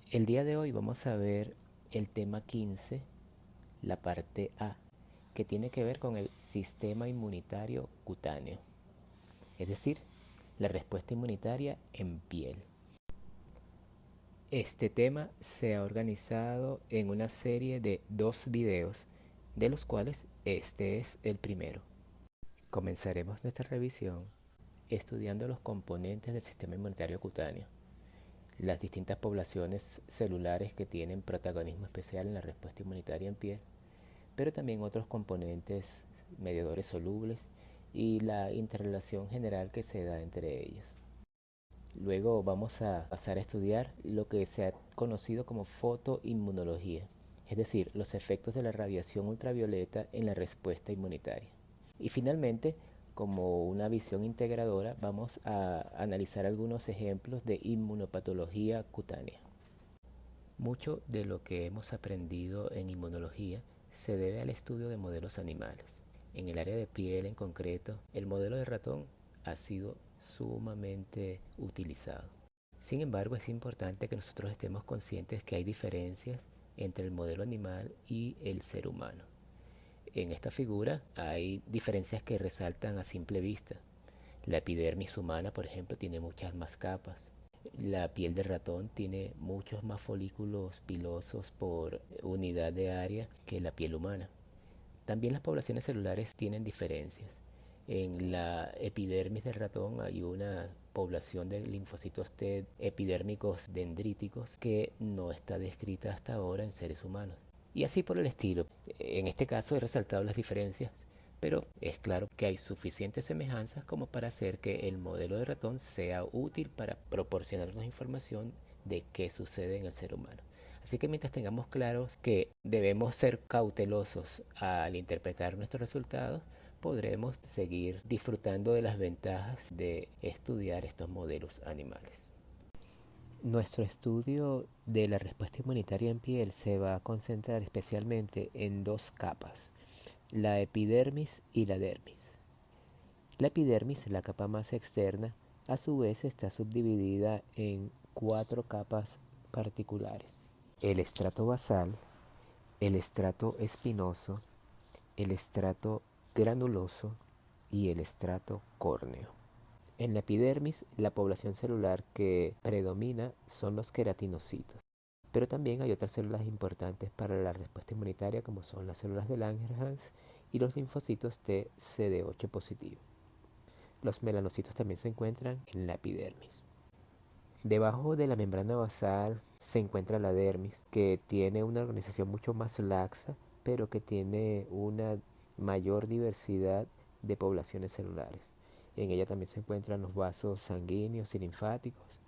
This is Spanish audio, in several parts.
El día de hoy vamos a ver el tema 15, la parte A, que tiene que ver con el sistema inmunitario cutáneo, es decir, la respuesta inmunitaria en piel. Este tema se ha organizado en una serie de 2 videos, de los cuales este es el primero. Comenzaremos nuestra revisión estudiando los componentes del sistema inmunitario cutáneo, las distintas poblaciones celulares que tienen protagonismo especial en la respuesta inmunitaria en piel, pero también otros componentes mediadores solubles y la interrelación general que se da entre ellos. Luego vamos a pasar a estudiar lo que se ha conocido como fotoinmunología, es decir, los efectos de la radiación ultravioleta en la respuesta inmunitaria. Y finalmente, como una visión integradora, vamos a analizar algunos ejemplos de inmunopatología cutánea. Mucho de lo que hemos aprendido en inmunología se debe al estudio de modelos animales. En el área de piel en concreto, el modelo de ratón ha sido sumamente utilizado. Sin embargo, es importante que nosotros estemos conscientes que hay diferencias entre el modelo animal y el ser humano. En esta figura hay diferencias que resaltan a simple vista. La epidermis humana, por ejemplo, tiene muchas más capas. La piel de ratón tiene muchos más folículos pilosos por unidad de área que la piel humana. También las poblaciones celulares tienen diferencias. En la epidermis del ratón hay una población de linfocitos T epidérmicos dendríticos que no está descrita hasta ahora en seres humanos. Y así por el estilo. En este caso he resaltado las diferencias, pero es claro que hay suficientes semejanzas como para hacer que el modelo de ratón sea útil para proporcionarnos información de qué sucede en el ser humano. Así que mientras tengamos claros que debemos ser cautelosos al interpretar nuestros resultados, podremos seguir disfrutando de las ventajas de estudiar estos modelos animales. Nuestro estudio de la respuesta inmunitaria en piel se va a concentrar especialmente en 2 capas, la epidermis y la dermis. La epidermis, la capa más externa, a su vez está subdividida en 4 capas particulares: el estrato basal, el estrato espinoso, el estrato granuloso y el estrato córneo. En la epidermis, la población celular que predomina son los queratinocitos, pero también hay otras células importantes para la respuesta inmunitaria, como son las células de Langerhans y los linfocitos T CD8 positivo. Los melanocitos también se encuentran en la epidermis. Debajo de la membrana basal se encuentra la dermis, que tiene una organización mucho más laxa, pero que tiene una mayor diversidad de poblaciones celulares. En ella también se encuentran los vasos sanguíneos y linfáticos.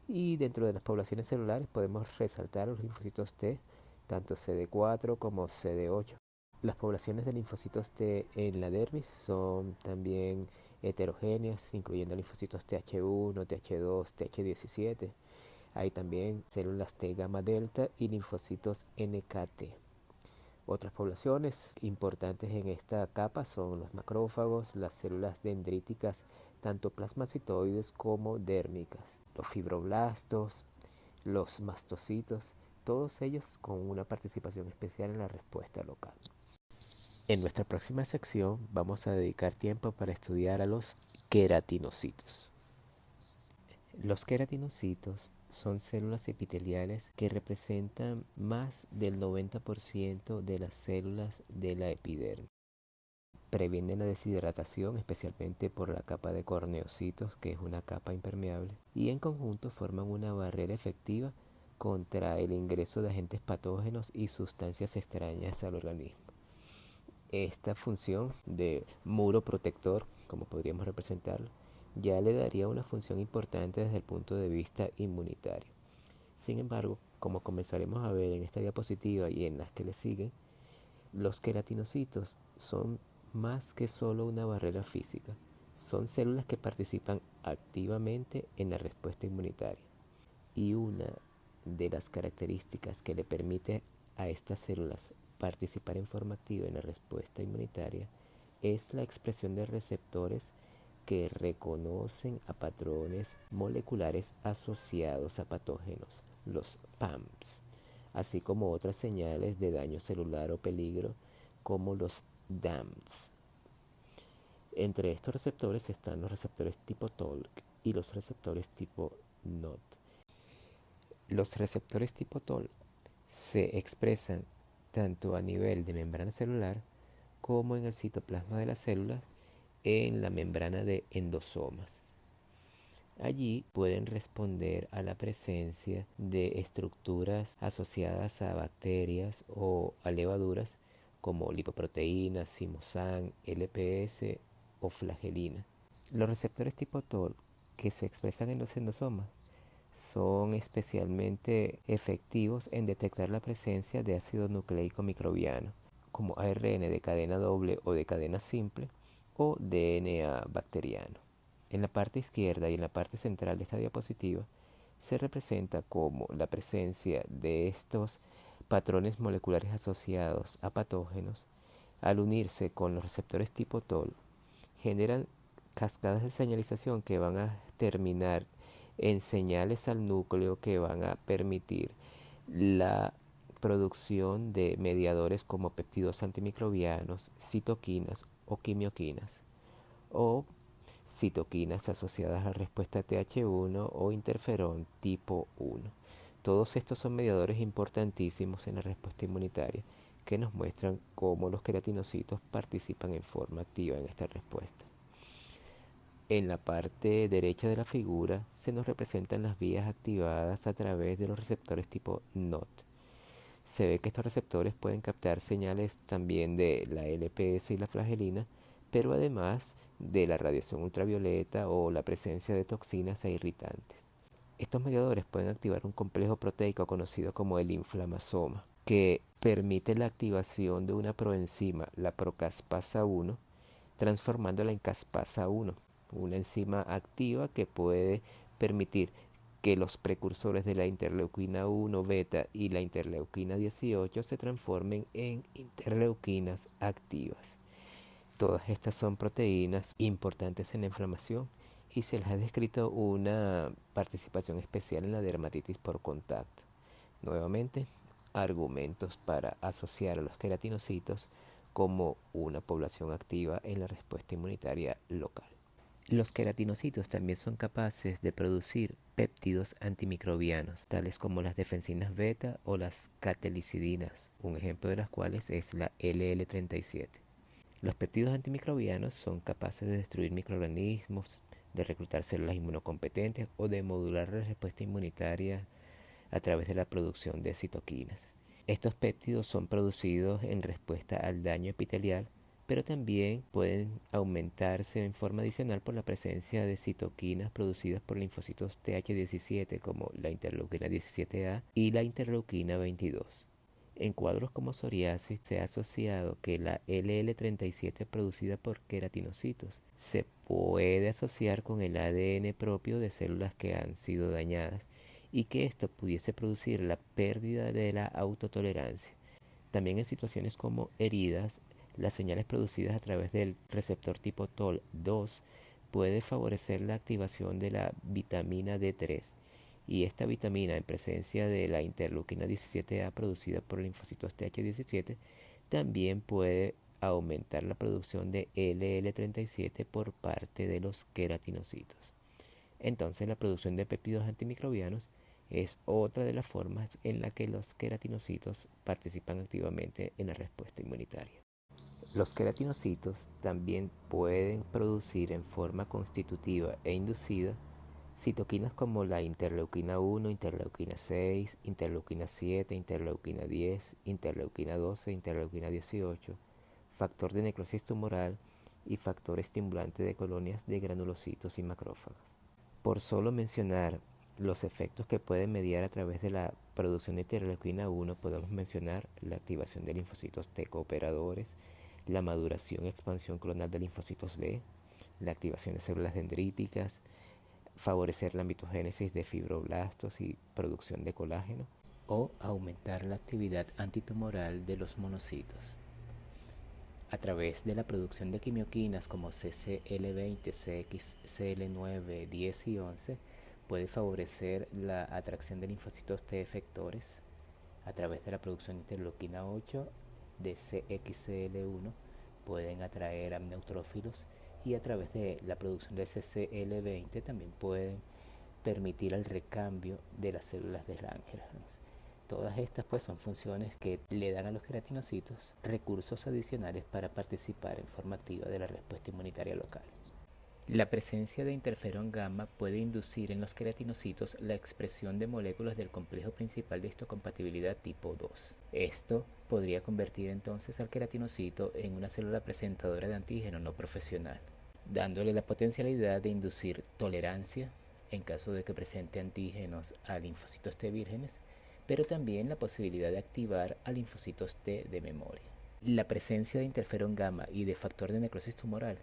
Y dentro de las poblaciones celulares podemos resaltar los linfocitos T, tanto CD4 como CD8. Las poblaciones de linfocitos T en la dermis son también heterogéneas, incluyendo linfocitos Th1, Th2, Th17. Hay también células T gamma delta y linfocitos NKT. Otras poblaciones importantes en esta capa son los macrófagos, las células dendríticas, tanto plasmacitoides como dérmicas, los fibroblastos, los mastocitos, todos ellos con una participación especial en la respuesta local. En nuestra próxima sección vamos a dedicar tiempo para estudiar a los queratinocitos. Los queratinocitos son células epiteliales que representan más del 90% de las células de la epidermis. Previenen la deshidratación, especialmente por la capa de corneocitos, que es una capa impermeable, y en conjunto forman una barrera efectiva contra el ingreso de agentes patógenos y sustancias extrañas al organismo. Esta función de muro protector, como podríamos representarlo, ya le daría una función importante desde el punto de vista inmunitario. Sin embargo, como comenzaremos a ver en esta diapositiva y en las que le siguen, los queratinocitos son más que solo una barrera física. Son células que participan activamente en la respuesta inmunitaria. Y una de las características que le permite a estas células participar en forma activa en la respuesta inmunitaria es la expresión de receptores que reconocen a patrones moleculares asociados a patógenos los PAMPs, así como otras señales de daño celular o peligro como los DAMPs. Entre estos receptores están los receptores tipo TOLC y los receptores tipo NOT. Los receptores tipo TOLC se expresan tanto a nivel de membrana celular como en el citoplasma de las células en la membrana de endosomas. Allí pueden responder a la presencia de estructuras asociadas a bacterias o a levaduras como lipoproteínas, simosan, LPS o flagelina. Los receptores tipo TOL que se expresan en los endosomas son especialmente efectivos en detectar la presencia de ácido nucleico microbiano, como ARN de cadena doble o de cadena simple o DNA bacteriano. En la parte izquierda y en la parte central de esta diapositiva se representa como la presencia de estos patrones moleculares asociados a patógenos, al unirse con los receptores tipo TOL, generan cascadas de señalización que van a terminar en señales al núcleo que van a permitir la producción de mediadores como péptidos antimicrobianos, citoquinas o quimioquinas, o citoquinas asociadas a la respuesta TH1 o interferón tipo 1. Todos estos son mediadores importantísimos en la respuesta inmunitaria que nos muestran cómo los queratinocitos participan en forma activa en esta respuesta. En la parte derecha de la figura se nos representan las vías activadas a través de los receptores tipo NOT. Se ve que estos receptores pueden captar señales también de la LPS y la flagelina, pero además de la radiación ultravioleta o la presencia de toxinas e irritantes. Estos mediadores pueden activar un complejo proteico conocido como el inflamasoma, que permite la activación de una proenzima, la procaspasa 1, transformándola en caspasa 1, una enzima activa que puede permitir que los precursores de la interleuquina 1 beta y la interleuquina 18 se transformen en interleuquinas activas. Todas estas son proteínas importantes en la inflamación y se les ha descrito una participación especial en la dermatitis por contacto. Nuevamente, argumentos para asociar a los queratinocitos como una población activa en la respuesta inmunitaria local. Los queratinocitos también son capaces de producir péptidos antimicrobianos, tales como las defensinas beta o las catelicidinas, un ejemplo de las cuales es la LL37. Los péptidos antimicrobianos son capaces de destruir microorganismos, de reclutar células inmunocompetentes o de modular la respuesta inmunitaria a través de la producción de citoquinas. Estos péptidos son producidos en respuesta al daño epitelial, pero también pueden aumentarse en forma adicional por la presencia de citoquinas producidas por linfocitos Th17 como la interleuquina 17A y la interleuquina 22. En cuadros como psoriasis se ha asociado que la LL37 producida por queratinocitos se puede asociar con el ADN propio de células que han sido dañadas y que esto pudiese producir la pérdida de la autotolerancia. También en situaciones como heridas, las señales producidas a través del receptor tipo TOL2 puede favorecer la activación de la vitamina D3 y esta vitamina en presencia de la interleuquina 17A producida por linfocitos Th17 también puede aumentar la producción de LL37 por parte de los queratinocitos. Entonces la producción de péptidos antimicrobianos es otra de las formas en la que los queratinocitos participan activamente en la respuesta inmunitaria. Los queratinocitos también pueden producir en forma constitutiva e inducida citoquinas como la interleuquina 1, interleuquina 6, interleuquina 7, interleuquina 10, interleuquina 12, interleuquina 18, factor de necrosis tumoral y factor estimulante de colonias de granulocitos y macrófagos. Por solo mencionar los efectos que pueden mediar a través de la producción de interleuquina 1, podemos mencionar la activación de linfocitos T cooperadores, la maduración y expansión clonal de linfocitos B, la activación de células dendríticas, favorecer la mitogénesis de fibroblastos y producción de colágeno, o aumentar la actividad antitumoral de los monocitos. A través de la producción de quimioquinas como CCL20, CXCL9, 10 y 11, puede favorecer la atracción de linfocitos T efectores a través de la producción de interleuquina 8 de CXCL1. Pueden atraer a neutrófilos y a través de la producción de CCL20 también pueden permitir el recambio de las células de Langerhans. Todas estas pues son funciones que le dan a los queratinocitos recursos adicionales para participar en forma activa de la respuesta inmunitaria local. La presencia de interferón gamma puede inducir en los queratinocitos la expresión de moléculas del complejo principal de histocompatibilidad tipo 2. Esto podría convertir entonces al queratinocito en una célula presentadora de antígeno no profesional, dándole la potencialidad de inducir tolerancia en caso de que presente antígenos a linfocitos T vírgenes, pero también la posibilidad de activar a linfocitos T de memoria. La presencia de interferón gamma y de factor de necrosis tumoral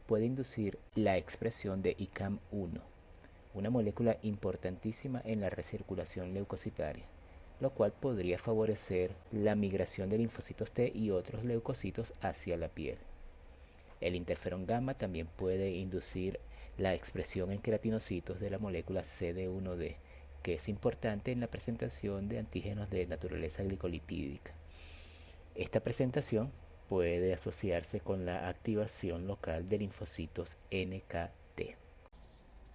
puede inducir la expresión de ICAM1, una molécula importantísima en la recirculación leucocitaria, lo cual podría favorecer la migración de linfocitos T y otros leucocitos hacia la piel. El interferón gamma también puede inducir la expresión en queratinocitos de la molécula CD1D, que es importante en la presentación de antígenos de naturaleza glicolipídica. Esta presentación puede asociarse con la activación local de linfocitos NKT.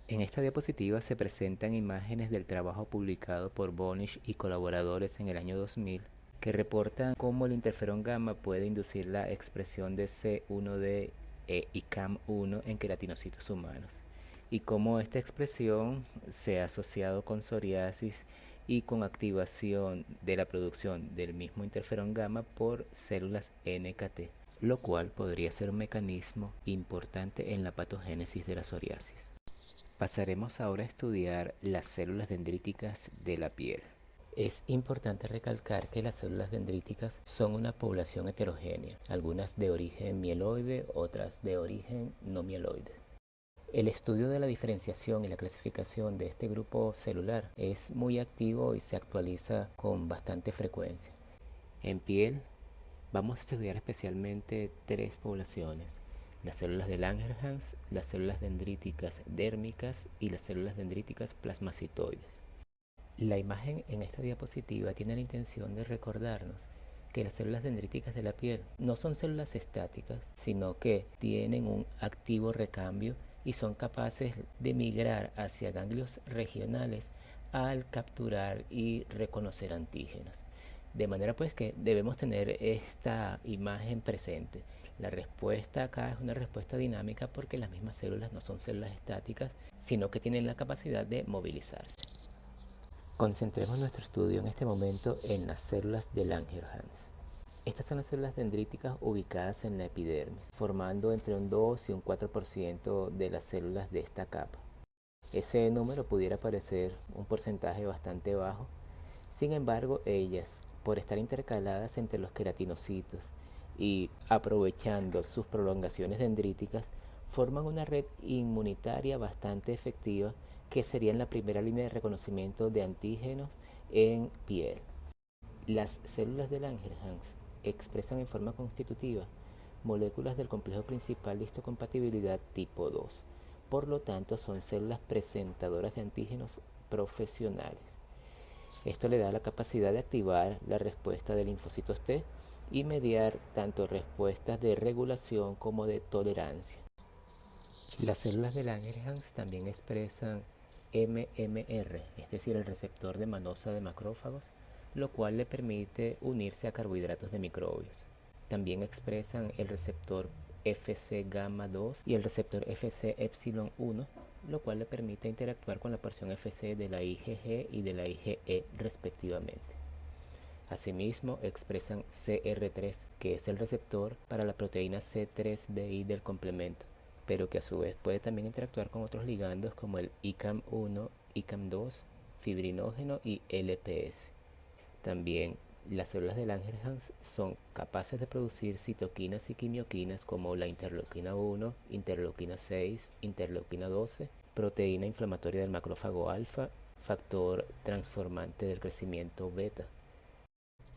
En esta diapositiva se presentan imágenes del trabajo publicado por Bonish y colaboradores en el año 2000 que reportan cómo el interferón gamma puede inducir la expresión de C1D e ICAM1 en queratinocitos humanos y cómo esta expresión se ha asociado con psoriasis y con activación de la producción del mismo interferón gamma por células NKT, lo cual podría ser un mecanismo importante en la patogénesis de la psoriasis. Pasaremos ahora a estudiar las células dendríticas de la piel. Es importante recalcar que las células dendríticas son una población heterogénea, algunas de origen mieloide, otras de origen no mieloide. El estudio de la diferenciación y la clasificación de este grupo celular es muy activo y se actualiza con bastante frecuencia. En piel vamos a estudiar especialmente tres poblaciones: las células de Langerhans, las células dendríticas dérmicas y las células dendríticas plasmacitoides. La imagen en esta diapositiva tiene la intención de recordarnos que las células dendríticas de la piel no son células estáticas, sino que tienen un activo recambio y son capaces de migrar hacia ganglios regionales al capturar y reconocer antígenos. De manera pues que debemos tener esta imagen presente. La respuesta acá es una respuesta dinámica porque las mismas células no son células estáticas, sino que tienen la capacidad de movilizarse. Concentremos nuestro estudio en este momento en las células de Langerhans. Estas son las células dendríticas ubicadas en la epidermis, formando entre un 2 y un 4% de las células de esta capa. Ese número pudiera parecer un porcentaje bastante bajo, sin embargo ellas, por estar intercaladas entre los queratinocitos y aprovechando sus prolongaciones dendríticas, forman una red inmunitaria bastante efectiva que sería en la primera línea de reconocimiento de antígenos en piel. Las células de Langerhans expresan en forma constitutiva moléculas del complejo principal de histocompatibilidad tipo 2. Por lo tanto, son células presentadoras de antígenos profesionales. Esto le da la capacidad de activar la respuesta de linfocitos T y mediar tanto respuestas de regulación como de tolerancia. Las células de Langerhans también expresan MMR, es decir, el receptor de manosa de macrófagos, lo cual le permite unirse a carbohidratos de microbios. También expresan el receptor Fc gamma 2 y el receptor Fc epsilon 1, lo cual le permite interactuar con la porción Fc de la IgG y de la IgE respectivamente. Asimismo, expresan CR3, que es el receptor para la proteína C3bi del complemento, pero que a su vez puede también interactuar con otros ligandos como el ICAM1, ICAM2, fibrinógeno y LPS. También las células de Langerhans son capaces de producir citoquinas y quimioquinas como la interleuquina 1, interleuquina 6, interleuquina 12, proteína inflamatoria del macrófago alfa, factor transformante del crecimiento beta.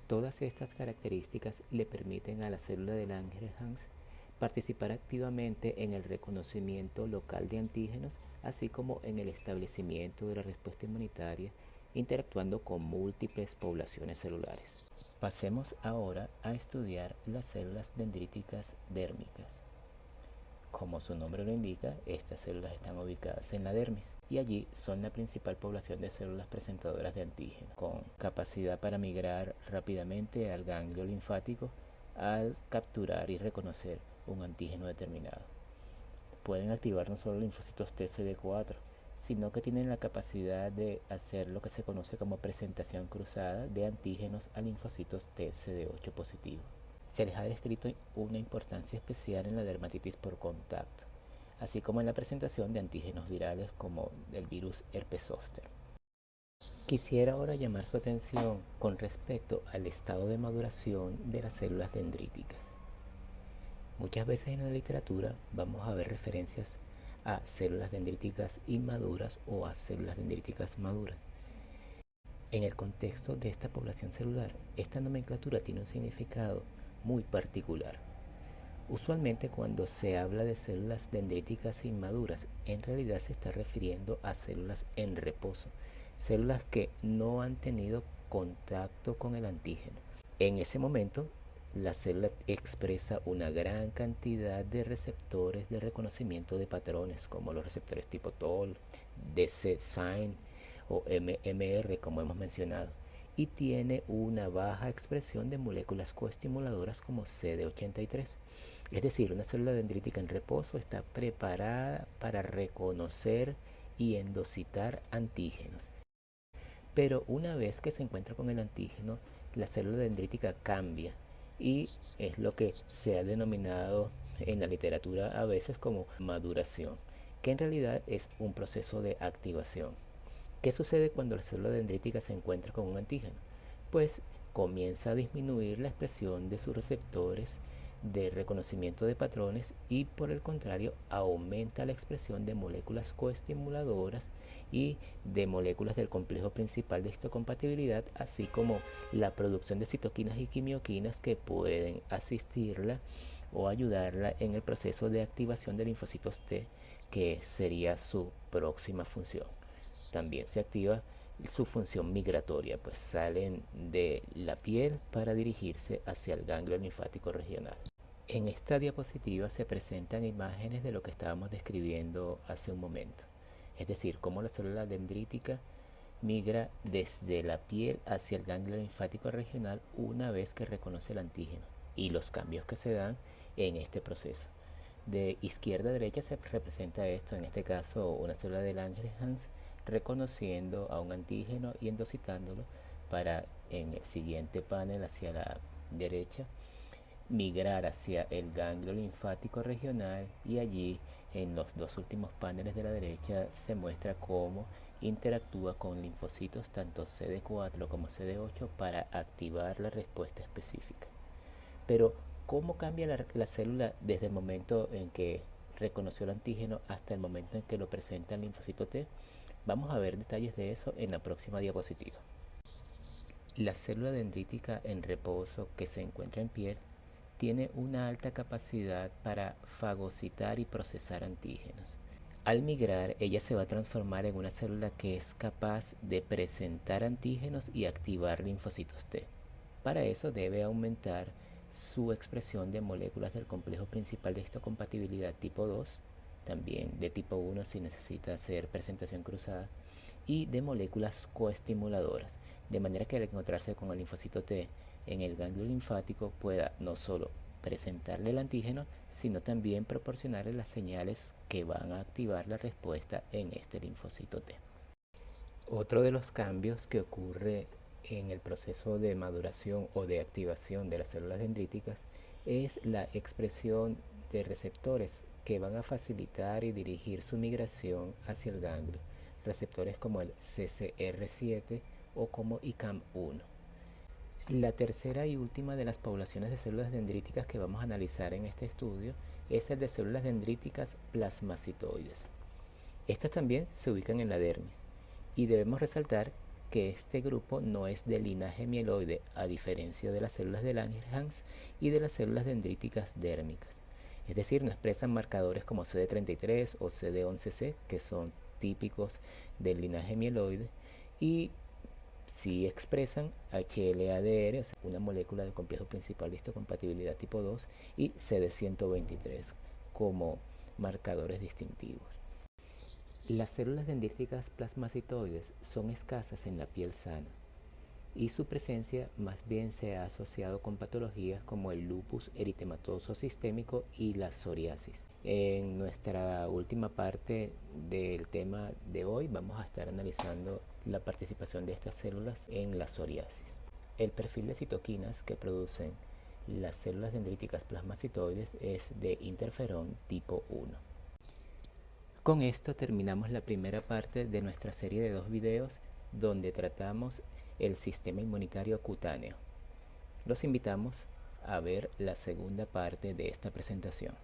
Todas estas características le permiten a la célula de Langerhans participar activamente en el reconocimiento local de antígenos, así como en el establecimiento de la respuesta inmunitaria, interactuando con múltiples poblaciones celulares. Pasemos ahora a estudiar las células dendríticas dérmicas. Como su nombre lo indica, estas células están ubicadas en la dermis y allí son la principal población de células presentadoras de antígenos, con capacidad para migrar rápidamente al ganglio linfático al capturar y reconocer un antígeno determinado. Pueden activar no solo linfocitos TCD4, sino que tienen la capacidad de hacer lo que se conoce como presentación cruzada de antígenos a linfocitos TCD8 positivo. Se les ha descrito una importancia especial en la dermatitis por contacto, así como en la presentación de antígenos virales como el virus herpes zóster. Quisiera ahora llamar su atención con respecto al estado de maduración de las células dendríticas. Muchas veces en la literatura vamos a ver referencias a células dendríticas inmaduras o a células dendríticas maduras. En el contexto de esta población celular, esta nomenclatura tiene un significado muy particular. Usualmente cuando se habla de células dendríticas inmaduras, en realidad se está refiriendo a células en reposo, células que no han tenido contacto con el antígeno. En ese momento, la célula expresa una gran cantidad de receptores de reconocimiento de patrones, como los receptores tipo TOL, DC-SIGN o MMR, como hemos mencionado, y tiene una baja expresión de moléculas coestimuladoras como CD83. Es decir, una célula dendrítica en reposo está preparada para reconocer y endocitar antígenos. Pero una vez que se encuentra con el antígeno, la célula dendrítica cambia y es lo que se ha denominado en la literatura a veces como maduración, que en realidad es un proceso de activación. ¿Qué sucede cuando la célula dendrítica se encuentra con un antígeno? Pues comienza a disminuir la expresión de sus receptores de reconocimiento de patrones y por el contrario aumenta la expresión de moléculas coestimuladoras y de moléculas del complejo principal de histocompatibilidad, así como la producción de citoquinas y quimioquinas que pueden asistirla o ayudarla en el proceso de activación de linfocitos T, que sería su próxima función. También se activa su función migratoria, pues salen de la piel para dirigirse hacia el ganglio linfático regional. En esta diapositiva se presentan imágenes de lo que estábamos describiendo hace un momento, es decir, cómo la célula dendrítica migra desde la piel hacia el ganglio linfático regional una vez que reconoce el antígeno y los cambios que se dan en este proceso. De izquierda a derecha se representa esto, en este caso una célula de Langerhans reconociendo a un antígeno y endocitándolo para en el siguiente panel hacia la derecha migrar hacia el ganglio linfático regional y allí en los dos últimos paneles de la derecha se muestra cómo interactúa con linfocitos tanto CD4 como CD8 para activar la respuesta específica. Pero ¿cómo cambia la célula desde el momento en que reconoció el antígeno hasta el momento en que lo presenta el linfocito T? Vamos a ver detalles de eso en la próxima diapositiva. La célula dendrítica en reposo que se encuentra en piel tiene una alta capacidad para fagocitar y procesar antígenos. Al migrar, ella se va a transformar en una célula que es capaz de presentar antígenos y activar linfocitos T. Para eso debe aumentar su expresión de moléculas del complejo principal de histocompatibilidad tipo 2, también de tipo 1 si necesita hacer presentación cruzada, y de moléculas coestimuladoras, de manera que al encontrarse con el linfocito T en el ganglio linfático pueda no solo presentarle el antígeno, sino también proporcionarle las señales que van a activar la respuesta en este linfocito T. Otro de los cambios que ocurre en el proceso de maduración o de activación de las células dendríticas es la expresión de receptores que van a facilitar y dirigir su migración hacia el ganglio, receptores como el CCR7 o como ICAM1. La tercera y última de las poblaciones de células dendríticas que vamos a analizar en este estudio es el de células dendríticas plasmacitoides. Estas también se ubican en la dermis y debemos resaltar que este grupo no es de linaje mieloide, a diferencia de las células de Langerhans y de las células dendríticas dérmicas. Es decir, no expresan marcadores como CD33 o CD11C, que son típicos del linaje mieloide, y sí expresan HLA-DR, o sea, una molécula del complejo principal de histocompatibilidad tipo 2, y CD123 como marcadores distintivos. Las células dendríticas plasmacitoides son escasas en la piel sana y su presencia más bien se ha asociado con patologías como el lupus eritematoso sistémico y la psoriasis. En nuestra última parte del tema de hoy vamos a estar analizando la participación de estas células en la psoriasis. El perfil de citoquinas que producen las células dendríticas plasmacitoides es de interferón tipo 1. Con esto terminamos la primera parte de nuestra serie de 2 videos donde tratamos el sistema inmunitario cutáneo. Los invitamos a ver la segunda parte de esta presentación.